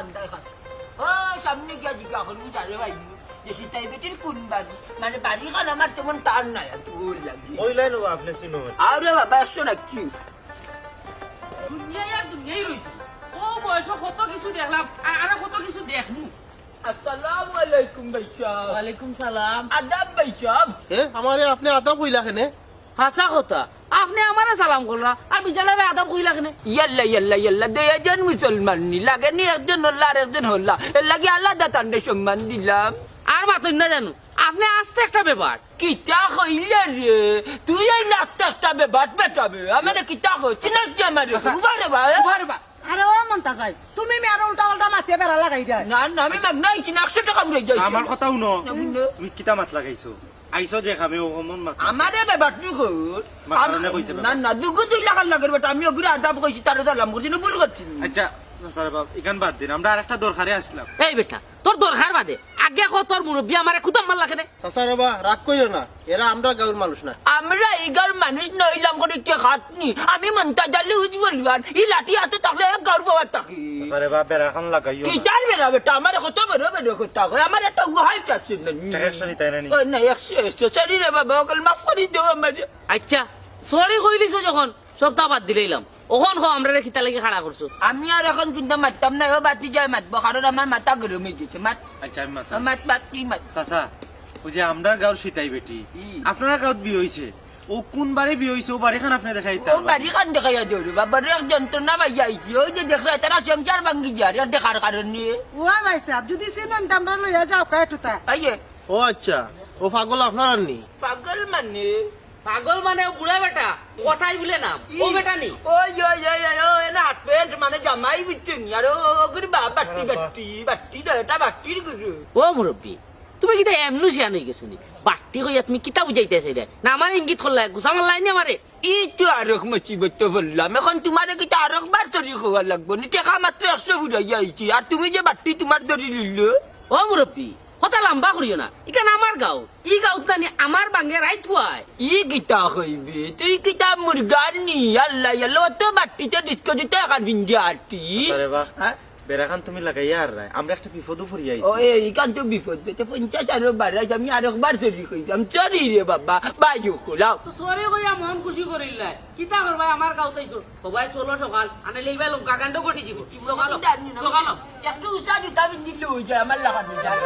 কান্দায় খাচ্ছে ও সামনে গিয়া জিজ্ঞা করবি যারে ভাই যে সীতাই বেটির কোন বাড়ি মানে বাড়ি খান আমার তেমন টান নাই তোর লাগে ওই লাইন আপনি চিনো আরে বাবা আসছো না কি দুনিয়ায় আর দুনিয়ায় রয়েছে ও বয়স কত কিছু দেখলাম আর কত কিছু দেখমু আসসালামু আলাইকুম ভাই সাহেব ওয়ালাইকুম সালাম আদাব ভাই সাহেব আমারে আপনি আদা কইলা কেনে হাসা কথা আপনি আমারে সালাম করলা আর বিজালারে আদব কইলা কেনে ইয়াল্লা ইয়াল্লা ইয়াল্লা দুইজন মুসলমান নি লাগেনি একজন হল্লা আর একজন হল্লা এর লাগে আলাদা তান্ডে সম্মান দিলাম আর মাতুন না জানো আপনি আস্তে একটা ব্যাপার কিতা কইলে রে তুই এই নাকটা একটা বেবাট বেটাবে আমারে কিতা কইছি না কি আমারে উবারে বা আরে ও মন্তা ভাই তুমি মি আর উল্টা উল্টা মাথে বেড়া লাগাই যায় না না আমি মাগনা আইছি না 100 টাকা উড়াই যাই আমার কথা শুনো তুমি কিতা মাত লাগাইছো আইছো যে খামে ও মন মাত আমারে বেবাট নি কর মাকারণে কইছে না না দুগু 2 লাখ লাগার বেটা আমি ওগুলো আদাব কইছি তারে সালাম করছি না ভুল করছি আচ্ছা স্যার বাবা ইকান বাদ দিন আমরা আরেকটা দরকারে আসলাম এই বেটা তোর দরকার বাদে আগে কো তোর মুরব্বি আমারে কুতাম মারলা কেনে চাচা বাবা রাগ কইও না এরা আমরা গাঁর মানুষ না আমরা এগার মানুষ নইলাম করে কে খাটনি আমি মনটা জালি উজ্জ্বল ই লাঠি হাতে থাকলে গাঁর পাওয়ার থাকি স্যার বাবা বেরাখান লাগাইও কি জান বেটা বেটা আমার কত বড় বড় কথা কয় আমার একটা উহাই কাছে না টেকশনই তাই না ও না 100 সরি রে বাবা ওকল মাফ করে দাও আমারে আচ্ছা সরি কইলিছ যখন সব তা বাদ দিলাম ওখন হ আমরা রে খিতা লাগি খাড়া করছো আমি আর এখন কিন্তু মারতাম না ও বাতি যায় মাতবো কারণ আমার মাথা গরম হয়ে গেছে মাত আচ্ছা আমি মাত মাত কি মাত চাচা ওই যে আমরা গাঁর সীতাই বেটি ই। আপনারা গাঁত বিয়ে হইছে ও কোন বারে বিয়ে হইছে ও বাড়ি খান আপনি দেখাই ও বাড়ি কান দেখাইয়া দেও রে বাবা রে যন্ত্রণা ভাইয়া আইছি ওই যে দেখলে তারা সংসার ভাঙ্গি যায় আর দেখার কারণে ও ভাই সাহেব যদি চিনুন তোমরা লইয়া যাও কাটুতা আইয়ে ও আচ্ছা ও পাগল আপনার নি পাগল মানে পাগল মানে বুড়া বেটা কটাই বলে নাম ও বেটা নি ওই ওই ওই ওই না হাত প্যান্ট মানে জামাই বিচ্ছেন আর ওগুলি বাটি বাটি বাটি এটা বাটির গুরু ও মুরব্বি তুমি কিতা এমনু শিয়ান হয়ে গেছো নি বাট্টি কইয়া তুমি কিতা বুঝাইতেছে রে না আমার ইঙ্গিত করলা গুছা মারলাই নি আমারে এই তো আরক মুসিবত বললাম এখন তোমার কিন্তু আরক বার তরি খাওয়া লাগবো নি টেকা মাত্র 100 ফুটাই আইছি আর তুমি যে বাটি তোমার ধরে নিল ও মুরব্বি কথা লম্বা করিও না ইখান আমার গাঁও ই গাঁওত নানি আমার বাঙ্গে রাইত হয় ই গীতা হইবে তুই গীতা মুরগার নি আল্লাহ আল্লাহ তো বাটিতে ডিস্কো দিতে এখন ভিঞ্জি আটি আরে বাহ বেরাখান তুমি লাগাইয়া আর আমরা একটা বিপদও ফুরিয়ে ও আইছি এইখান তো বিপদ তো 50 আরো বাড়াই আমি আরেকবার চুরি কইতাম চরি রে বাবা বায়ু খোলাও তো সরে কইয়া মন খুশি করিলাই কিতা করবাই আমার গাঁওত আইছো সবাই চলো সকাল আনে লইবাই লঙ্কা কাণ্ড ঘটি দিব সকাল সকাল একটু উষা জুতা বিন্দিলে হয়ে যায় আমার লাগানো যায়